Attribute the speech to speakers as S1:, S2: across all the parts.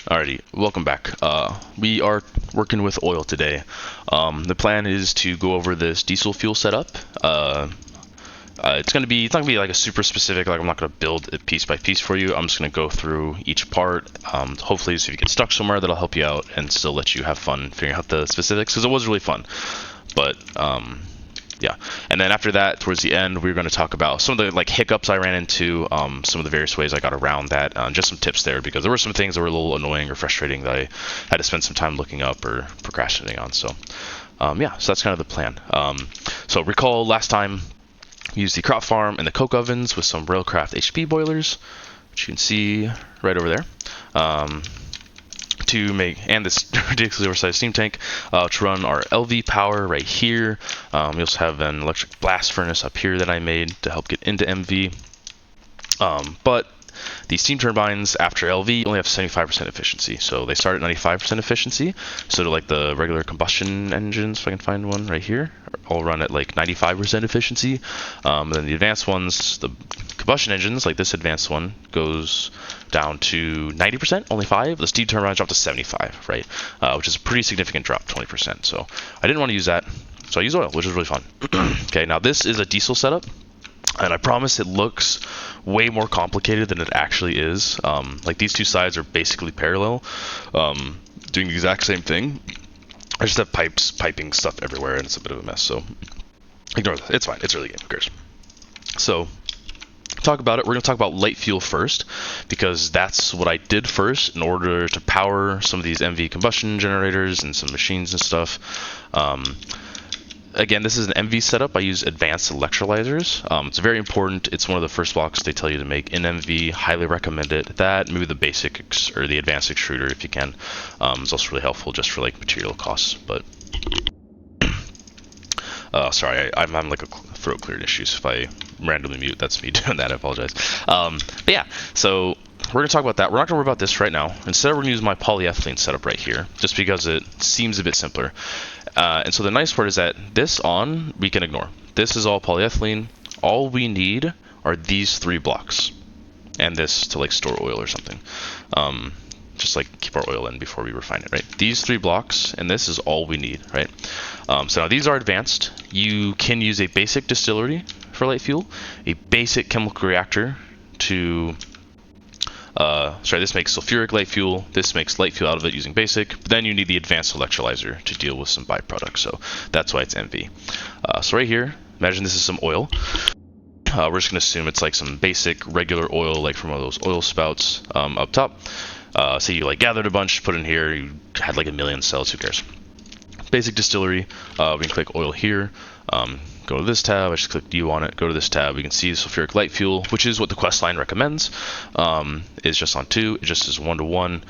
S1: Alrighty, welcome back. We are working with oil today. The plan is to go over this diesel fuel setup. It's not gonna be like a super specific, like I'm not gonna build it piece by piece for you. I'm just gonna go through each part. Hopefully, so if you get stuck somewhere, that'll help you out and still let you have fun figuring out the specifics, because it was really fun. But yeah, and then after that, towards the end, we're going to talk about some of the like hiccups I ran into, some of the various ways I got around that, just some tips there, because there were some things that were a little annoying or frustrating that I had to spend some time looking up or procrastinating on. So yeah, so that's kind of the plan. So recall last time we used the crop farm and the coke ovens with some Railcraft HP boilers, which you can see right over there. To make, and this ridiculously oversized steam tank to run our LV power right here. We also have an electric blast furnace up here that I made to help get into MV. But the steam turbines after LV only have 75% efficiency, so they start at 95% efficiency. So to like the regular combustion engines, if I can find one right here, all run at like 95% efficiency. And then the advanced ones, the combustion engines, like this advanced one, goes down to 90%, only 5. The steam turbines drop to 75, right? Which is a pretty significant drop, 20%. So I didn't want to use that, so I used oil, which is really fun. Okay, now this is a diesel setup, and I promise it looks way more complicated than it actually is. Like these two sides are basically parallel, doing the exact same thing. I just have piping stuff everywhere, and it's a bit of a mess, so ignore that. It's fine. It's early game. Who cares? So talk about it. We're going to talk about light fuel first, because that's what I did first in order to power some of these MV combustion generators and some machines and stuff. Again, this is an MV setup. I use advanced electrolyzers. It's very important. It's one of the first blocks they tell you to make in MV. Highly recommend it. That, maybe the basic or the advanced extruder if you can. It's also really helpful just for like material costs. But sorry, I'm having like a throat clearing issues. If I randomly mute, that's me doing that. I apologize. But yeah, so we're going to talk about that. We're not going to worry about this right now. Instead, we're going to use my polyethylene setup right here, just because it seems a bit simpler. And so the nice part is that this we can ignore. This is all polyethylene. All we need are these 3 blocks, and this to like store oil or something. Just like keep our oil in before we refine it, right? These 3 blocks, and this is all we need, right? So now these are advanced. You can use a basic distillery for light fuel, a basic chemical reactor to this makes sulfuric light fuel. This makes light fuel out of it using basic. But then you need the advanced electrolyzer to deal with some byproducts. So that's why it's MV. So right here, imagine this is some oil. We're just going to assume it's like some basic regular oil, like from one of those oil spouts up top. Say you like gathered a bunch, put in here, you had like 1 million cells, who cares? Basic distillery, we can click oil here. Go to this tab, I just click U on it, go to this tab, we can see sulfuric light fuel, which is what the quest line recommends. Is just on 2, it just is 1-to-1,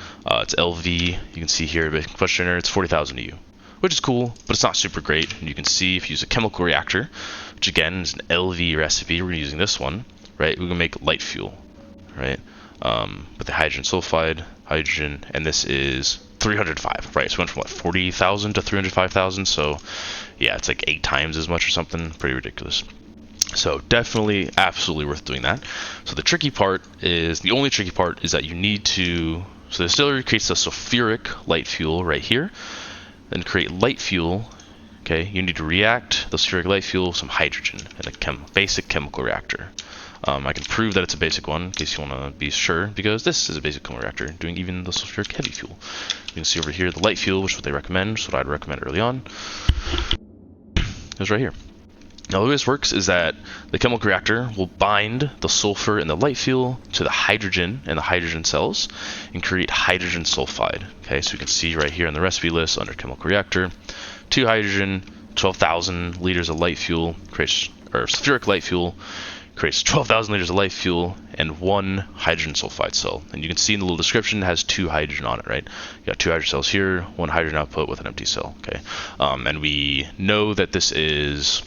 S1: it's LV, you can see here, basic combustion generator, it's 40,000 EU, which is cool, but it's not super great. And you can see if you use a chemical reactor, which again is an LV recipe, we're using this one, right, we can make light fuel, right, with the hydrogen sulfide, hydrogen, and this is 305, right, so we went from what, 40,000 to 305,000, so yeah, it's like 8 times as much or something. Pretty ridiculous. So definitely, absolutely worth doing that. So the only tricky part is that you need to, so the distillery creates the sulfuric light fuel right here. Then create light fuel, okay, you need to react the sulfuric light fuel with some hydrogen in a basic chemical reactor. I can prove that it's a basic one in case you want to be sure, because this is a basic chemical reactor doing even the sulfuric heavy fuel. You can see over here the light fuel, which is what they recommend, which is what I'd recommend early on. It's right here. Now the way this works is that the chemical reactor will bind the sulfur in the light fuel to the hydrogen in the hydrogen cells and create hydrogen sulfide. Okay, so you can see right here in the recipe list under chemical reactor, 2 hydrogen, 12,000 liters of light fuel, sulfuric light fuel, creates 12,000 liters of light fuel and 1 hydrogen sulfide cell. And you can see in the little description it has 2 hydrogen on it, right? You got 2 hydrogen cells here, 1 hydrogen output with an empty cell, okay? And we know that this is,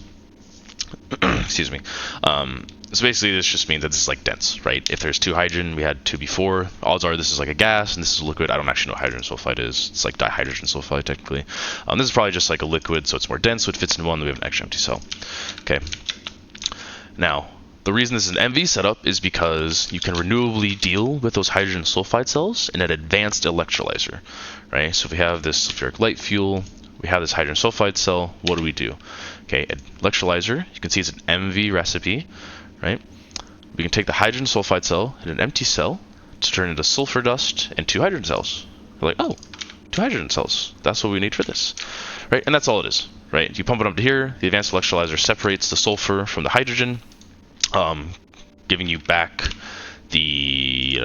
S1: excuse me, so basically this just means that this is like dense, right? If there's 2 hydrogen, we had 2 before, odds are this is like a gas and this is a liquid. I don't actually know what hydrogen sulfide is. It's like dihydrogen sulfide technically. This is probably just like a liquid, so it's more dense, so it fits in one, then we have an extra empty cell. Okay. Now, The reason this is an MV setup is because you can renewably deal with those hydrogen sulfide cells in an advanced electrolyzer, right? So if we have this sulfuric light fuel, we have this hydrogen sulfide cell, what do? Okay, electrolyzer, you can see it's an MV recipe, right? We can take the hydrogen sulfide cell in an empty cell to turn into sulfur dust and 2 hydrogen cells. We're like, oh, 2 hydrogen cells. That's what we need for this, right? And that's all it is, right? You pump it up to here, the advanced electrolyzer separates the sulfur from the hydrogen, giving you back the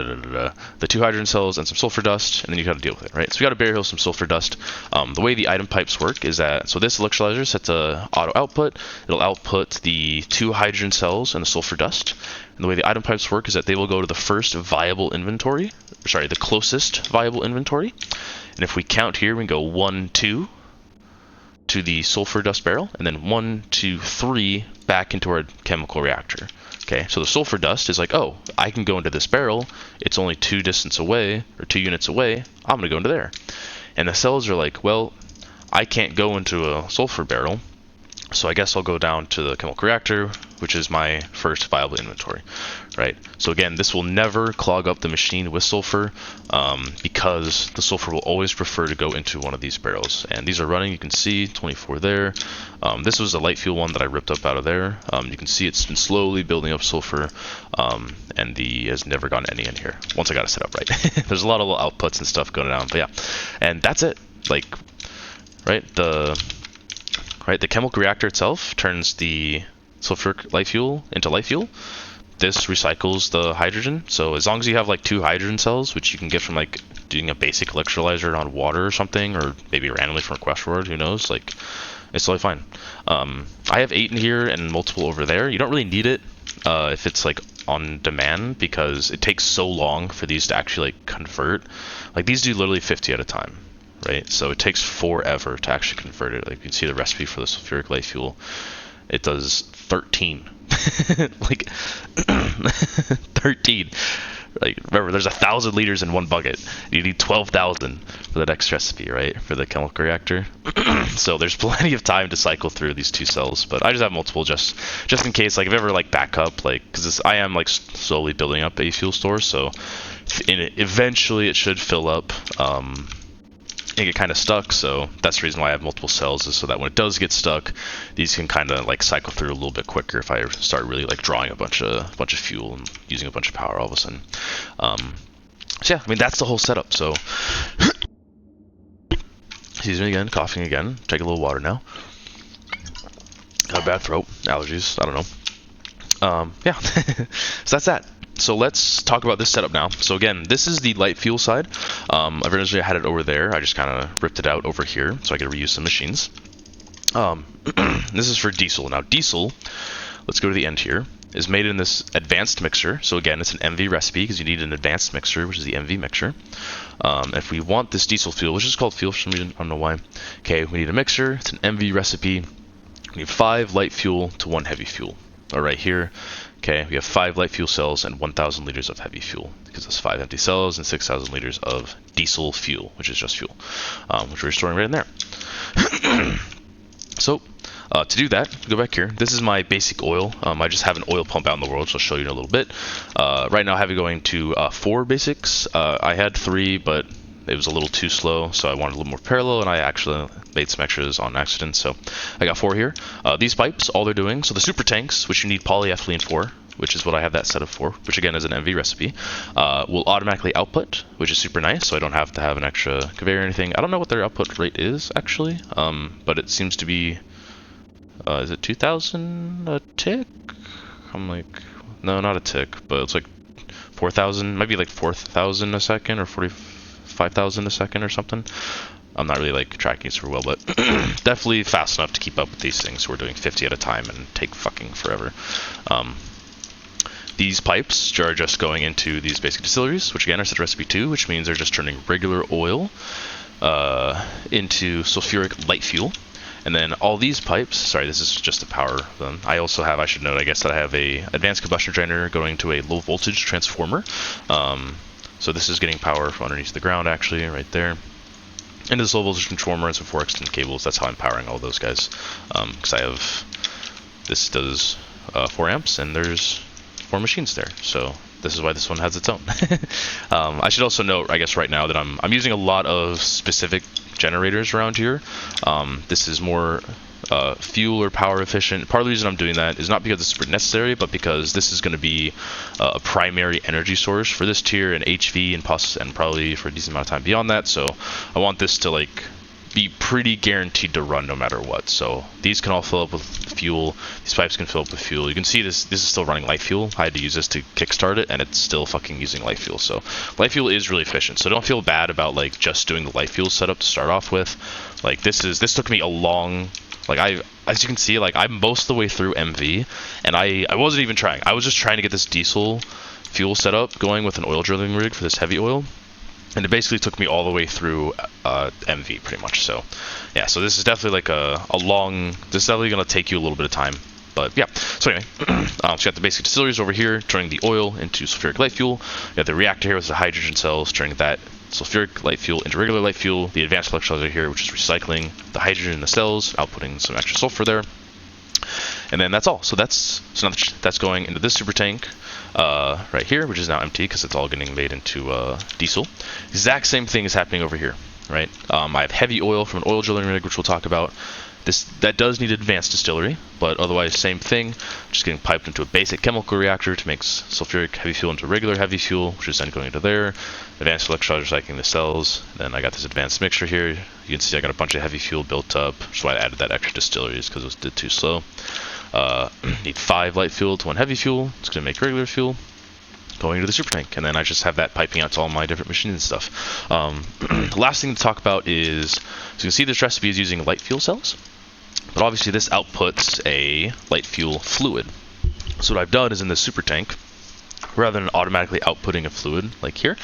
S1: 2 hydrogen cells and some sulfur dust, and then you got to deal with it, right? So we got to barrier some sulfur dust. The way the item pipes work is that, so this electrolyzer is set to auto output. It'll output the 2 hydrogen cells and the sulfur dust. And the way the item pipes work is that they will go to the first viable inventory, sorry, the closest viable inventory. And if we count here, we can go 1, 2 to the sulfur dust barrel, and then 1, 2, 3 back into our chemical reactor. Okay, so the sulfur dust is like, oh, I can go into this barrel. It's only 2 distance away, or 2 units away. I'm gonna go into there. And the cells are like, well, I can't go into a sulfur barrel, so I guess I'll go down to the chemical reactor, which is my first viable inventory, right? So again, this will never clog up the machine with sulfur, because the sulfur will always prefer to go into one of these barrels. And these are running, you can see 24 there. This was a light fuel one that I ripped up out of there. You can see it's been slowly building up sulfur, and the has never gotten any in here once I got it set up right. There's a lot of little outputs and stuff going down, but yeah, and that's it. Like, right, the chemical reactor itself turns the sulfuric light fuel into light fuel. This recycles the hydrogen. So as long as you have like 2 hydrogen cells, which you can get from like doing a basic electrolyzer on water or something, or maybe randomly from a quest word, who knows, like, it's totally fine. I have 8 in here and multiple over there. You don't really need it if it's like on demand, because it takes so long for these to actually like convert. Like, these do literally 50 at a time, right? So it takes forever to actually convert it. Like, you can see the recipe for the sulfuric light fuel. It does 13. Like, 13. Like, remember, there's 1,000 liters in one bucket. You need 12,000 for the next recipe, right? For the chemical reactor. So there's plenty of time to cycle through these 2 cells, but I just have multiple just in case, like, if ever like backup, like, because I am like slowly building up a fuel store, so eventually it should fill up. And get kind of stuck, so that's the reason why I have multiple cells, is so that when it does get stuck, these can kind of like cycle through a little bit quicker if I start really like drawing a bunch of fuel and using a bunch of power all of a sudden. So yeah, I mean, that's the whole setup. So excuse me again, coughing again. Take a little water now. Got a bad throat, allergies, I don't know. Yeah, so that's that. So let's talk about this setup now. So again, this is the light fuel side. Originally I had it over there. I just kind of ripped it out over here so I could reuse some machines. This is for diesel. Now diesel, let's go to the end here, is made in this advanced mixer. So again, it's an MV recipe because you need an advanced mixer, which is the MV mixer. If we want this diesel fuel, which is called fuel for some reason, I don't know why. Okay, we need a mixer. It's an MV recipe. We need 5 light fuel to 1 heavy fuel. All right, here. Okay, we have 5 light fuel cells and 1,000 liters of heavy fuel, because it's 5 empty cells and 6,000 liters of diesel fuel, which is just fuel, which we're storing right in there. So to do that, go back here. This is my basic oil. I just have an oil pump out in the world, so I'll show you in a little bit. Right now I have it going to 4 basics. I had 3, but it was a little too slow, so I wanted a little more parallel, and I actually made some extras on accident, so I got 4 here. These pipes, all they're doing, so the super tanks, which you need polyethylene for, which is what I have that set up for, which again is an MV recipe, will automatically output, which is super nice, so I don't have to have an extra conveyor or anything. I don't know what their output rate is, actually, but it seems to be, is it 2,000 a tick? I'm like, no, not a tick, but it's like 4,000, maybe like 4,000 a second, or 5,000 a second or something. I'm not really like tracking super well, but definitely fast enough to keep up with these things. We're doing 50 at a time and take fucking forever. These pipes are just going into these basic distilleries, which again are set to recipe 2, which means they're just turning regular oil into sulfuric light fuel. And then all these pipes, sorry, this is just to power them. I also have, I should note, I guess, that I have a advanced combustion generator going to a low voltage transformer. So this is getting power from underneath the ground, actually, right there. Into this low voltage transformer and some 4 extended cables. That's how I'm powering all those guys. Because I have, this does 4 amps, and there's more machines there. So this is why this one has its own. I should also note, I guess right now, that I'm using a lot of specific generators around here. This is more fuel or power efficient. Part of the reason I'm doing that is not because it's super necessary, but because this is going to be a primary energy source for this tier and HV and probably for a decent amount of time beyond that. So I want this to like be pretty guaranteed to run no matter what. So these can all fill up with fuel. These pipes can fill up with fuel. You can see this is still running light fuel. I had to use this to kickstart it, and it's still fucking using light fuel. So light fuel is really efficient. So don't feel bad about like just doing the light fuel setup to start off with. Like this took me a long, like as you can see, like I'm most of the way through MV, and I wasn't even trying. I was just trying to get this diesel fuel setup going with an oil drilling rig for this heavy oil. And it basically took me all the way through MV pretty much. So yeah, so this is definitely like a long, this is definitely going to take you a little bit of time. But yeah, so anyway, so you got the basic distilleries over here, turning the oil into sulfuric light fuel. You got the reactor here with the hydrogen cells, turning that sulfuric light fuel into regular light fuel. The advanced electrolyzer here, which is recycling the hydrogen in the cells, outputting some extra sulfur there. And then that's all. So that's going into this super tank right here, which is now empty because it's all getting made into diesel. Exact same thing is happening over here, right? I have heavy oil from an oil drilling rig, which we'll talk about. That does need advanced distillery, but otherwise same thing. Just getting piped into a basic chemical reactor to make sulfuric heavy fuel into regular heavy fuel, which is then going into there. Advanced electrolyzer recycling the cells. Then I got this advanced mixture here. You can see I got a bunch of heavy fuel built up, which is why I added that extra distilleries because it did too slow. Need 5 light fuel to 1 heavy fuel. It's going to make regular fuel going into the super tank, and then I just have that piping out to all my different machines and stuff. Last thing to talk about is, so you can see this recipe is using light fuel cells, but obviously this outputs a light fuel fluid. So what I've done is in the super tank, rather than automatically outputting a fluid like here,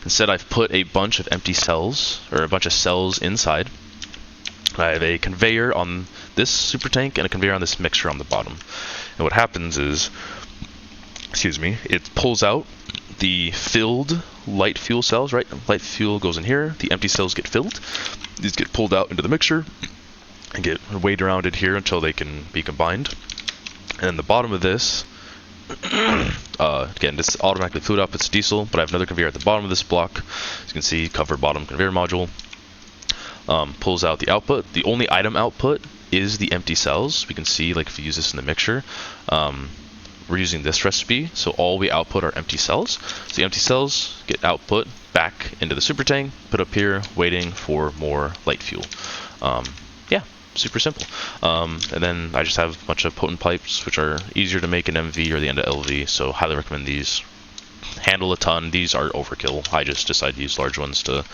S1: instead I've put a bunch of empty cells, or a bunch of cells inside. I have a conveyor on this super tank and a conveyor on this mixer on the bottom. And what happens is, it pulls out the filled light fuel cells, right? Light fuel goes in here, the empty cells get filled. These get pulled out into the mixer and get weighed around in here until they can be combined. And then the bottom of this, again, this automatically fluid up, it's diesel, but I have another conveyor at the bottom of this block. As you can see, cover bottom conveyor module. Pulls out the output. The only item output is the empty cells. We can see, like if you use this in the mixture, we're using this recipe, so all we output are empty cells. So the empty cells get output back into the super tank, put up here, waiting for more light fuel. Yeah, super simple. And then I just have a bunch of potent pipes, which are easier to make in MV or the end of LV, so highly recommend these. Handle a ton. These are overkill. I just decided to use large ones to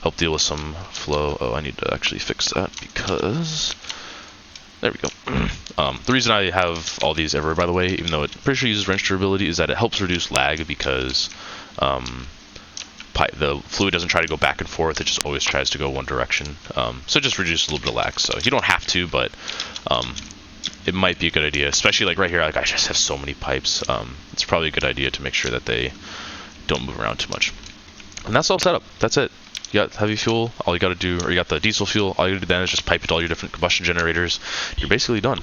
S1: help deal with some flow. Oh, I need to actually fix that because there we go. The reason I have all these everywhere, by the way, even though it pretty sure uses wrench durability, is that it helps reduce lag because the fluid doesn't try to go back and forth. It just always tries to go one direction. So it just reduces a little bit of lag. So you don't have to, but it might be a good idea, especially like right here. Like I just have so many pipes. It's probably a good idea to make sure that they don't move around too much. And that's all set up. That's it. You got heavy fuel. All you got to do, or you got the diesel fuel. All you got to do then is just pipe it to all your different combustion generators. You're basically done.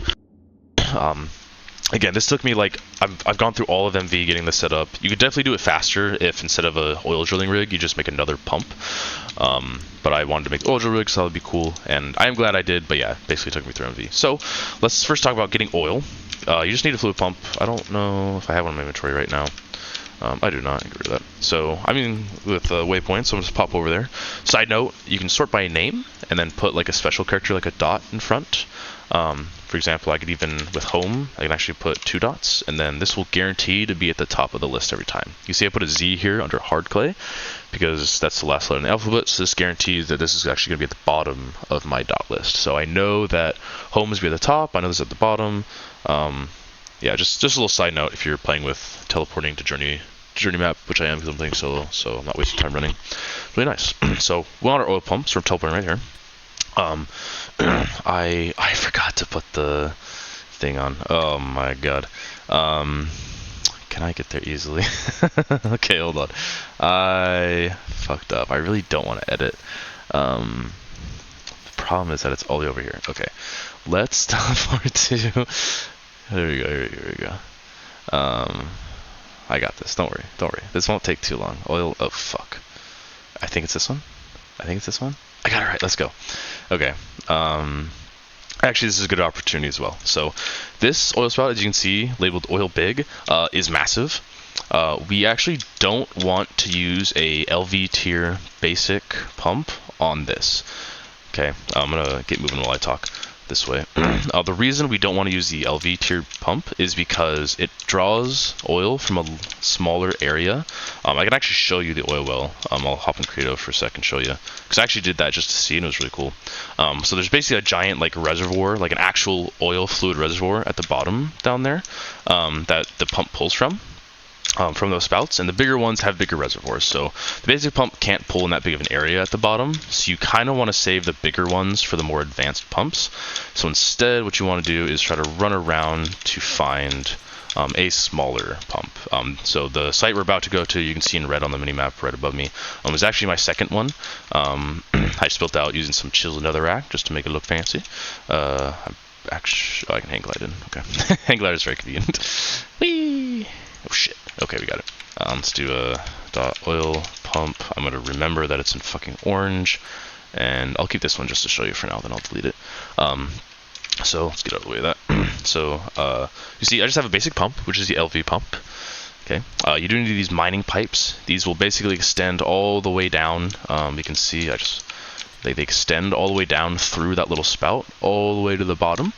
S1: Again, this took me like I've gone through all of MV getting this set up. You could definitely do it faster if instead of a oil drilling rig, you just make another pump. But I wanted to make the oil drill rig, so that would be cool. And I am glad I did. But yeah, basically took me through MV. So let's first talk about getting oil. You just need a fluid pump. I don't know if I have one in my inventory right now. I do not. I can get rid of that. So I'm in with waypoints, so I'm just pop over there. Side note, you can sort by name and then put like a special character like a dot in front. For example, I could even, with home, I can actually put 2 dots, and then this will guarantee to be at the top of the list every time. You see I put a Z here under hard clay, because that's the last letter in the alphabet, so this guarantees that this is actually going to be at the bottom of my dot list. So I know that home is going to be at the top, I know this is at the bottom. Yeah, just a little side note if you're playing with teleporting to journey map, which I am because I'm playing solo, so I'm not wasting time running. Really nice. So we want our oil pumps, so we're teleporting right here. I forgot to put the thing on. Oh my god. Can I get there easily? Okay, hold on. I fucked up. I really don't want to edit. The problem is that it's all the way over here. Okay, let's teleport to. There we go. Here we go. I got this. Don't worry. Don't worry. This won't take too long. Oil. Oh, fuck. I think it's this one. I think it's this one. I got it right. Let's go. Okay. Actually, this is a good opportunity as well. So this oil spout, as you can see, labeled oil big, is massive. We actually don't want to use a LV tier basic pump on this. Okay, I'm gonna get moving while I talk this way. The reason we don't want to use the LV tier pump is because it draws oil from a smaller area. I can actually show you the oil well. I'll hop in Creative for a second and show you, because I actually did that just to see, and it was really cool. So there's basically a giant like reservoir, like an actual oil fluid reservoir at the bottom down there that the pump pulls from those spouts, and the bigger ones have bigger reservoirs. So the basic pump can't pull in that big of an area at the bottom, so you kind of want to save the bigger ones for the more advanced pumps. So instead, what you want to do is try to run around to find a smaller pump. So the site we're about to go to, you can see in red on the minimap right above me, is actually my second one. I just built out using some chiseled netherrack just to make it look fancy. Actually, I can hang glide in. Okay, hang glide is very convenient. Whee! Oh shit. Okay, we got it. Let's do a .oil pump. I'm gonna remember that it's in fucking orange, and I'll keep this one just to show you for now. Then I'll delete it. So let's get out of the way of that. So you see, I just have a basic pump, which is the LV pump. Okay. You do need these mining pipes. These will basically extend all the way down. You can see they extend all the way down through that little spout, all the way to the bottom.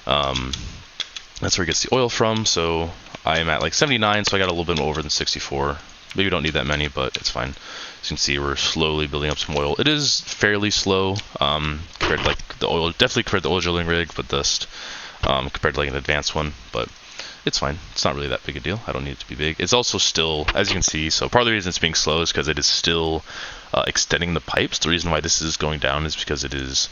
S1: That's where it gets the oil from. So I'm at like 79, so I got a little bit more over than 64. Maybe we don't need that many, but it's fine. As you can see, we're slowly building up some oil. It is fairly slow compared to like the oil, definitely compared to the oil drilling rig, but just compared to like an advanced one. But it's fine. It's not really that big a deal. I don't need it to be big. It's also still, as you can see, so part of the reason it's being slow is because it is still extending the pipes. The reason why this is going down is because it is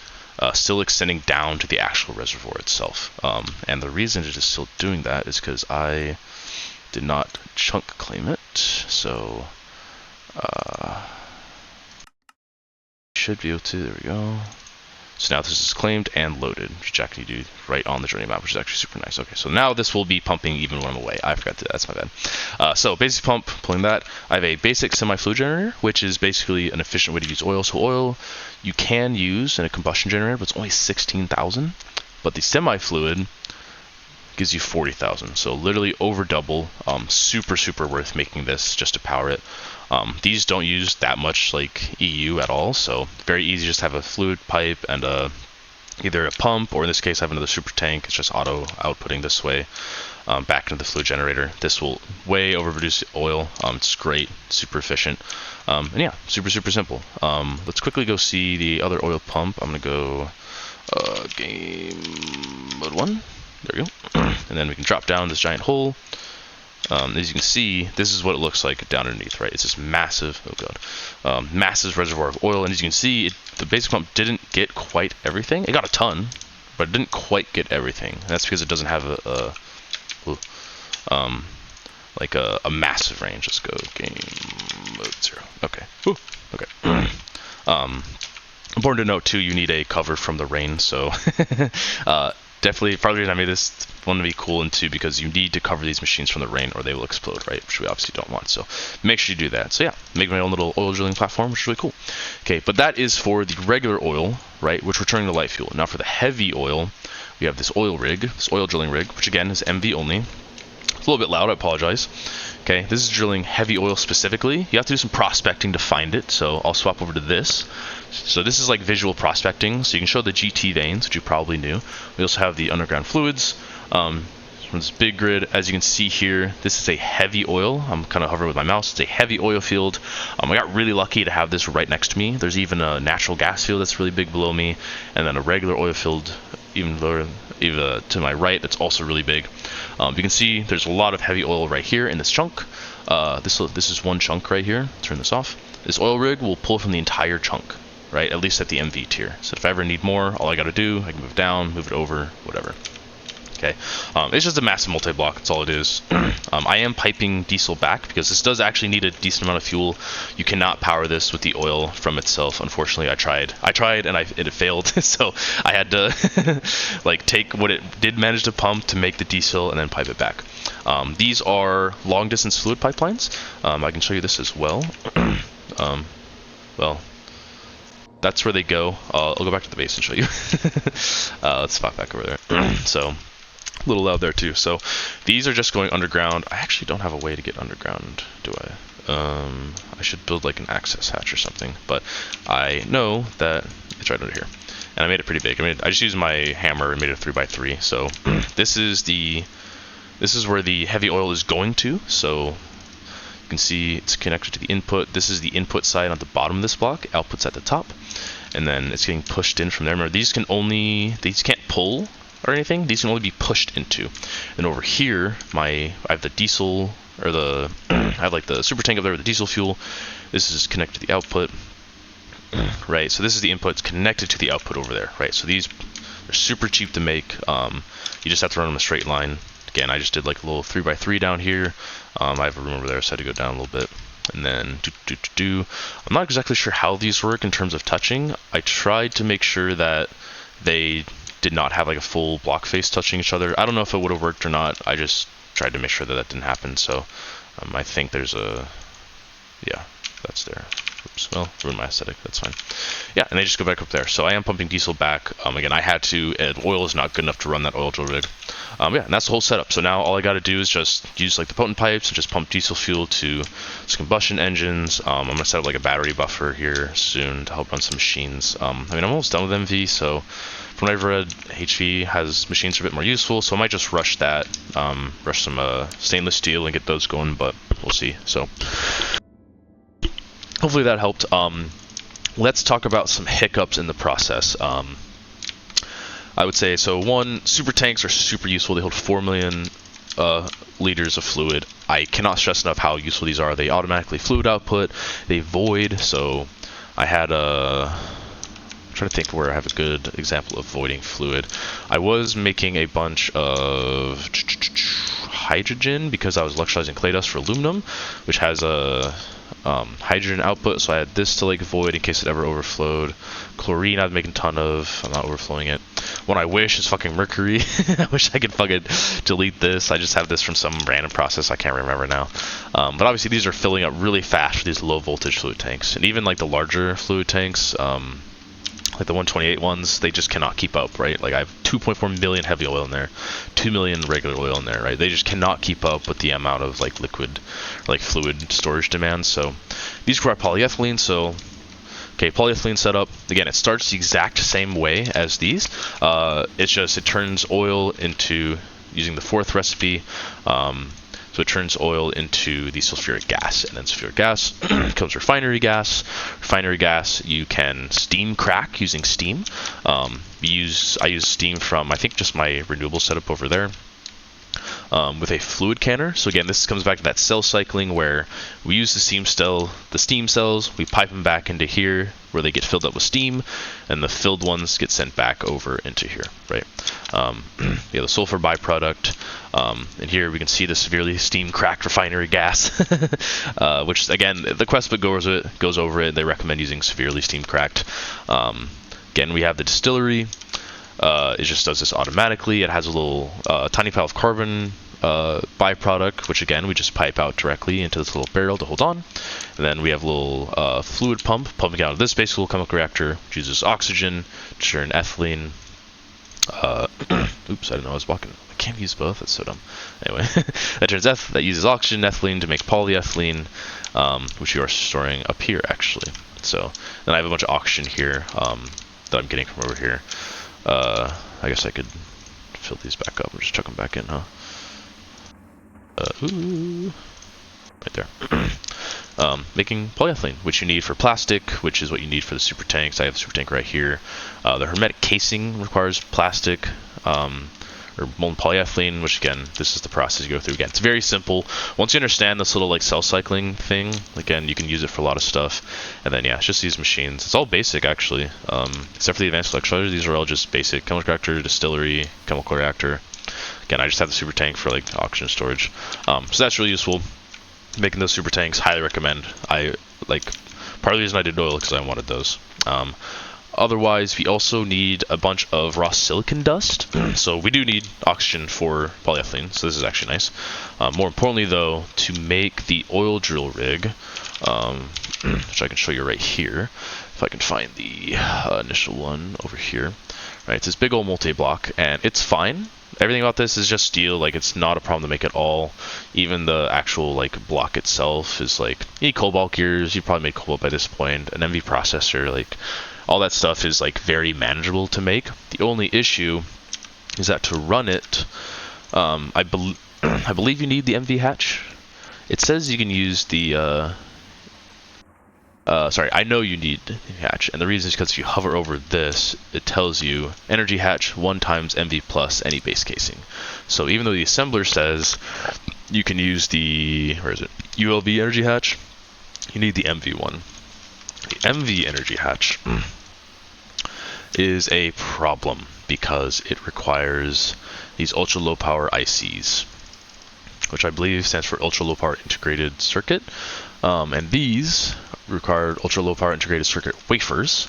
S1: still extending down to the actual reservoir itself. And the reason it is still doing that is because I did not chunk claim it. So should be able to, there we go. So now this is claimed and loaded, which actually do right on the journey map, which is actually super nice. Okay, so now this will be pumping even when I'm away. I forgot to, that's my bad. So basic pump, pulling that. I have a basic semi-fluid generator, which is basically an efficient way to use oil. So oil you can use in a combustion generator, but it's only 16,000. But the semi-fluid gives you 40,000. So literally over double. Super, super worth making this just to power it. These don't use that much like EU at all, so very easy. Just have a fluid pipe and either a pump, or in this case I have another super tank. It's just auto outputting this way back into the fluid generator. This will way overproduce oil. It's great, super efficient, and yeah, super, super simple. Let's quickly go see the other oil pump. I'm gonna go game mode 1. There we go. And then we can drop down this giant hole. As you can see, this is what it looks like down underneath, right? It's this massive, massive reservoir of oil. And as you can see, the basic pump didn't get quite everything. It got a ton, but it didn't quite get everything. And that's because it doesn't have a massive range. Let's go game mode 0. Okay. Ooh. Okay. Important to note too, you need a cover from the rain. So definitely, part of the reason I made this one to be cool, and two, because you need to cover these machines from the rain or they will explode, right? Which we obviously don't want. So make sure you do that. So yeah, make my own little oil drilling platform, which is really cool. Okay, but that is for the regular oil, right? Which we're turning to light fuel. Now for the heavy oil, we have this oil rig, this oil drilling rig, which again is MV only. It's a little bit loud, I apologize. Okay, this is drilling heavy oil specifically. You have to do some prospecting to find it, so I'll swap over to this. So this is like visual prospecting, so you can show the GT veins, which you probably knew. We also have the underground fluids. From this big grid, as you can see here, this is a heavy oil. I'm kind of hovering with my mouse. It's a heavy oil field. I got really lucky to have this right next to me. There's even a natural gas field that's really big below me, and then a regular oil field even lower, even to my right, that's also really big. You can see there's a lot of heavy oil right here in this chunk. This is one chunk right here. Turn this off. This oil rig will pull from the entire chunk, right? At least at the MV tier. So if I ever need more, all I got to do, I can move down, move it over, whatever. Okay, it's just a massive multi-block. That's all it is. I am piping diesel back because this does actually need a decent amount of fuel. You cannot power this with the oil from itself. Unfortunately, I tried, and it failed. So I had to like take what it did manage to pump to make the diesel and then pipe it back. These are long-distance fluid pipelines. I can show you this as well. Well, that's where they go. I'll go back to the base and show you. Let's pop back over there. So. A little loud there too. So these are just going underground. I actually don't have a way to get underground, do I? I should build like an access hatch or something, but I know that it's right under here, and I made it pretty big. I just used my hammer and made it a 3x3. So this is where the heavy oil is going to. So you can see it's connected to the input. This is the input side on the bottom of this block. Output's at the top, and then it's getting pushed in from there. Remember, these can't pull or anything. These can only be pushed into. And over here, I have the diesel, or I have like the super tank up there with the diesel fuel. This is connected to the output, right? So this is the input. It's connected to the output over there, right? So these are super cheap to make. You just have to run them a straight line. Again, I just did like a little 3x3 down here. I have a room over there, so I had to go down a little bit. And then I'm not exactly sure how these work in terms of touching. I tried to make sure that they did not have like a full block face touching each other. I don't know if it would have worked or not. I just tried to make sure that that didn't happen. So I think there's yeah, that's there. Oops, well, ruined my aesthetic. That's fine. Yeah, and they just go back up there. So I am pumping diesel back. Again, I had to. Oil is not good enough to run that oil drill rig. Yeah, and that's the whole setup. So now all I got to do is just use like the potent pipes and just pump diesel fuel to some combustion engines. I'm gonna set up like a battery buffer here soon to help run some machines. I'm almost done with MV, so. From what I've read, HV has machines that are a bit more useful, so I might just rush that, rush some stainless steel and get those going, but we'll see. So hopefully that helped. Let's talk about some hiccups in the process. I would say, so one, super tanks are super useful. They hold 4 million liters of fluid. I cannot stress enough how useful these are. They automatically fluid output, they void, so I had trying to think where I have a good example of voiding fluid. I was making a bunch of hydrogen because I was electrolyzing clay dust for aluminum, which has a hydrogen output, so I had this to like void in case it ever overflowed. Chlorine I've making a ton of. I'm not overflowing it. What I wish is fucking mercury. I wish I could fucking delete this. I just have this from some random process I can't remember now. But obviously these are filling up really fast for these low voltage fluid tanks, and even like the larger fluid tanks, like the 128 ones, they just cannot keep up, right? Like I have 2.4 million heavy oil in there, 2 million regular oil in there, right? They just cannot keep up with the amount of like liquid, like fluid storage demand. So these require polyethylene. So okay, polyethylene setup, again, it starts the exact same way as these. It's just, it turns oil into, using the fourth recipe, so it turns oil into the sulfuric gas, and then sulfuric gas becomes refinery gas. Refinery gas you can steam crack using steam. I use steam from, I think, just my renewable setup over there. With a fluid canner. So again, this comes back to that cell cycling where we use the steam cells, we pipe them back into here where they get filled up with steam, and the filled ones get sent back over into here, right? Yeah, the sulfur byproduct. And here we can see the severely steam cracked refinery gas, which again, the quest book goes over it. They recommend using severely steam cracked. Again, we have the distillery. It just does this automatically. It has a little tiny pile of carbon byproduct, which again we just pipe out directly into this little barrel to hold on. And then we have a little fluid pump pumping out of this basic little chemical reactor, which uses oxygen to turn ethylene. Oops, I didn't know I was walking. I can't use both. That's so dumb. Anyway, that uses oxygen, ethylene to make polyethylene, which you are storing up here actually. So then I have a bunch of oxygen here that I'm getting from over here. I guess I could fill these back up and just chuck them back in, huh? Ooh. Right there. Making polyethylene, which you need for plastic, which is what you need for the super tanks. I have the super tank right here. The hermetic casing requires plastic, or molten polyethylene, which again, this is the process you go through. Again, it's very simple. Once you understand this little like cell cycling thing, again, you can use it for a lot of stuff. And then yeah, it's just these machines. It's all basic actually, except for the advanced electrolyzers. These are all just basic chemical reactor, distillery, chemical reactor. Again, I just have the super tank for like oxygen storage. So that's really useful. Making those super tanks, highly recommend. I like part of the reason I did oil because I wanted those. Otherwise, we also need a bunch of raw silicon dust. So we do need oxygen for polyethylene, so this is actually nice. More importantly, though, to make the oil drill rig, which I can show you right here, if I can find the initial one over here. Right, it's this big old multi-block, and it's fine. Everything about this is just steel. Like, it's not a problem to make at all. Even the actual like block itself is like, you need cobalt gears. You probably made cobalt by this point. An MV processor, like. All that stuff is like very manageable to make. The only issue is that to run it, I believe you need the MV hatch. It says you can use the, sorry, I know you need the hatch, and the reason is because if you hover over this, it tells you energy hatch 1 times MV plus any base casing. So even though the assembler says you can use the, where is it, ULV energy hatch, you need the MV one. The MV energy hatch is a problem because it requires these ultra low power ICs, which I believe stands for ultra low power integrated circuit, and these require ultra low power integrated circuit wafers,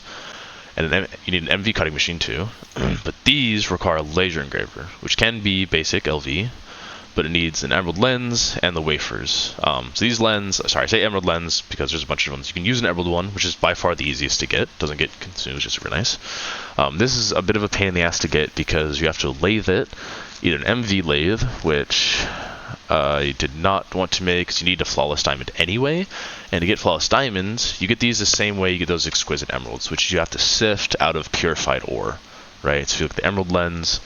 S1: and you need an MV cutting machine too. But these require a laser engraver, which can be basic LV, but it needs an emerald lens and the wafers. So these sorry, I say emerald lens because there's a bunch of ones. You can use an emerald one, which is by far the easiest to get. Doesn't get consumed, which is super nice. This is a bit of a pain in the ass to get because you have to lathe it, either an MV lathe, which I did not want to make because you need a flawless diamond anyway. And to get flawless diamonds, you get these the same way you get those exquisite emeralds, which you have to sift out of purified ore, right? So if you look at the emerald lens,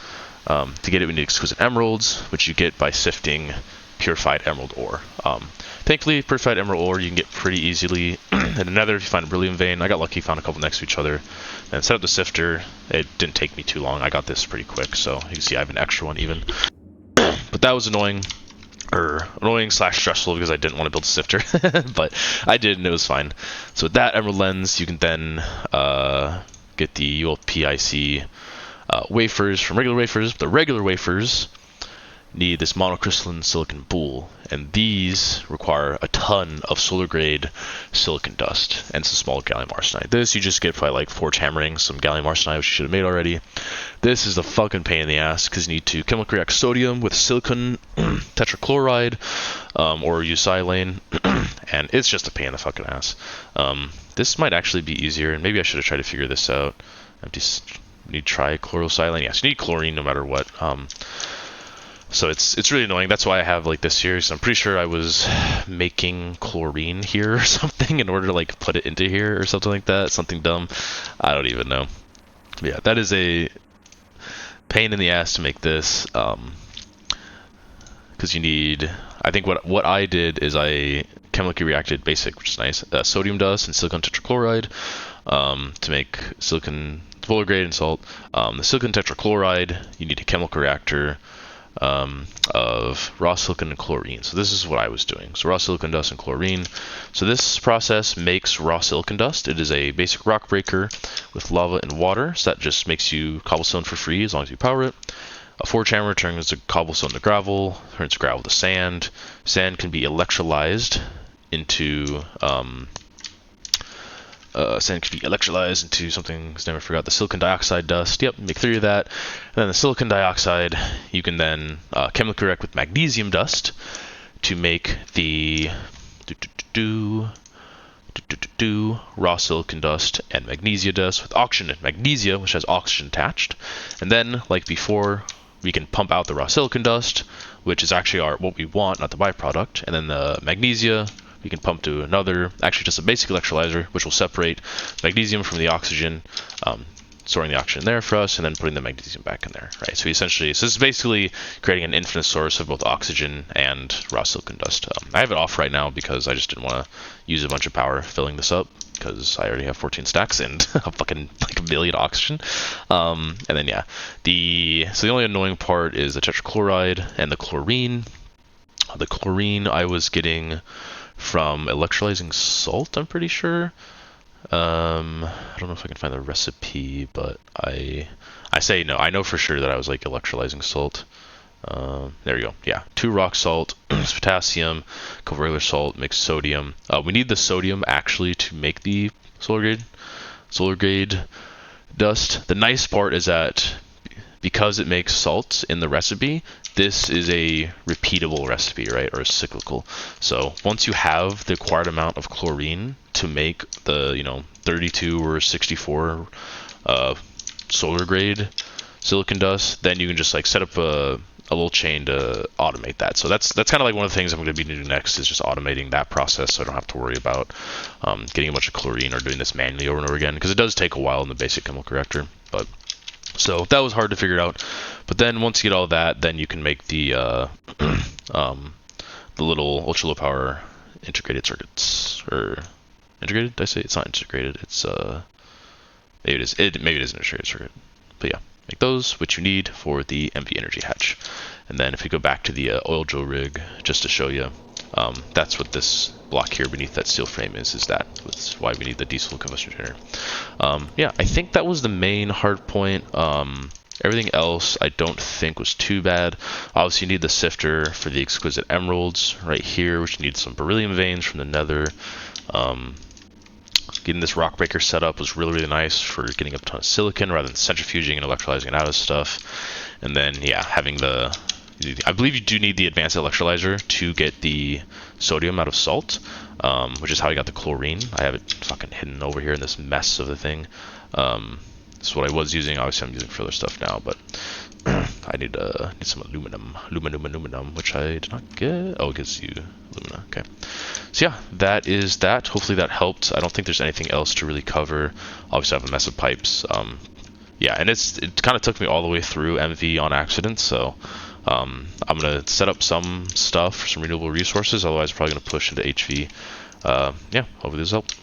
S1: to get it, we need exquisite emeralds, which you get by sifting purified emerald ore. Thankfully, purified emerald ore you can get pretty easily. In the nether, if you find a beryllium vein, I got lucky, found a couple next to each other. Then set up the sifter. It didn't take me too long. I got this pretty quick, so you can see I have an extra one even. But that was annoying / stressful because I didn't want to build a sifter, but I did and it was fine. So with that emerald lens, you can then get the ULPIC wafers from regular wafers. The regular wafers need this monocrystalline silicon boule, and these require a ton of solar grade silicon dust and some small gallium arsenide. This you just get by like forge hammering some gallium arsenide, which you should have made already. This is the fucking pain in the ass because you need to chemically react sodium with silicon tetrachloride or use silane, and it's just a pain in the fucking ass. This might actually be easier, and maybe I should have tried to figure this out. I just need trichlorosilane. Yes, you need chlorine no matter what. So it's really annoying. That's why I have like this here. So I'm pretty sure I was making chlorine here or something in order to like put it into here or something like that. Something dumb. I don't even know. But yeah, that is a pain in the ass to make this. Because you need. I think what I did is I chemically reacted basic, which is nice, sodium dust and silicon tetrachloride to make silicon solar grade and salt. The silicon tetrachloride, you need a chemical reactor of raw silicon and chlorine. So this is what I was doing. So raw silicon dust and chlorine. So this process makes raw silicon dust. It is a basic rock breaker with lava and water. So that just makes you cobblestone for free as long as you power it. A forge hammer turns the cobblestone to gravel, turns gravel to sand. Sand can be electrolyzed into something I never forgot, the silicon dioxide dust. Yep, make 3 of that. And then the silicon dioxide, you can then chemically react with magnesium dust to make the raw silicon dust and magnesia dust with oxygen and magnesia, which has oxygen attached. And then, like before, we can pump out the raw silicon dust, which is actually what we want, not the byproduct. And then the magnesia, we can pump to another, actually just a basic electrolyzer, which will separate magnesium from the oxygen, storing the oxygen there for us, and then putting the magnesium back in there, right? So this is basically creating an infinite source of both oxygen and raw silicon dust. I have it off right now because I just didn't want to use a bunch of power filling this up because I already have 14 stacks and a fucking like a billion oxygen. And then yeah, so the only annoying part is the tetrachloride and the chlorine. The chlorine I was getting from electrolyzing salt, I'm pretty sure. I don't know if I can find the recipe, but I say no. I know for sure that I was like electrolyzing salt. There you go. Yeah, 2 rock salt, potassium, a couple regular salt, mixed sodium. We need the sodium actually to make the solar grade dust. The nice part is that because it makes salts in the recipe, this is a repeatable recipe, right? Or a cyclical. So once you have the required amount of chlorine to make the 32 or 64 solar grade silicon dust, then you can just like set up a little chain to automate that. So that's kind of like one of the things I'm going to be doing next is just automating that process, so I don't have to worry about getting a bunch of chlorine or doing this manually over and over again, because it does take a while in the basic chemical reactor. But so that was hard to figure out. But then once you get all that, then you can make the the little ultra low power integrated circuits, or integrated. Did I say it's not integrated? It's maybe it is. Maybe it is an integrated circuit. But yeah, make those, which you need for the MV energy hatch. And then if we go back to the oil drill rig, just to show you, that's what this block here beneath that steel frame is that's why we need the diesel combustion generator. Yeah, I think that was the main hard point. Everything else I don't think was too bad. Obviously you need the sifter for the exquisite emeralds right here, which you need some beryllium veins from the nether. Getting this rock breaker set up was really nice for getting a ton of silicon rather than centrifuging and electrolyzing it out of stuff. And then yeah, having I believe you do need the advanced electrolyzer to get the sodium out of salt, which is how I got the chlorine. I have it fucking hidden over here in this mess of the thing. This is what I was using. Obviously I'm using for other stuff now, but I need some aluminum, which I did not get. Oh, it gives you alumina. Okay. So yeah, that is that. Hopefully that helped. I don't think there's anything else to really cover. Obviously I have a mess of pipes. Yeah, and it kind of took me all the way through MV on accident, so I'm gonna set up some stuff for some renewable resources. Otherwise, I'm probably gonna push into HV. Yeah, hopefully this helped.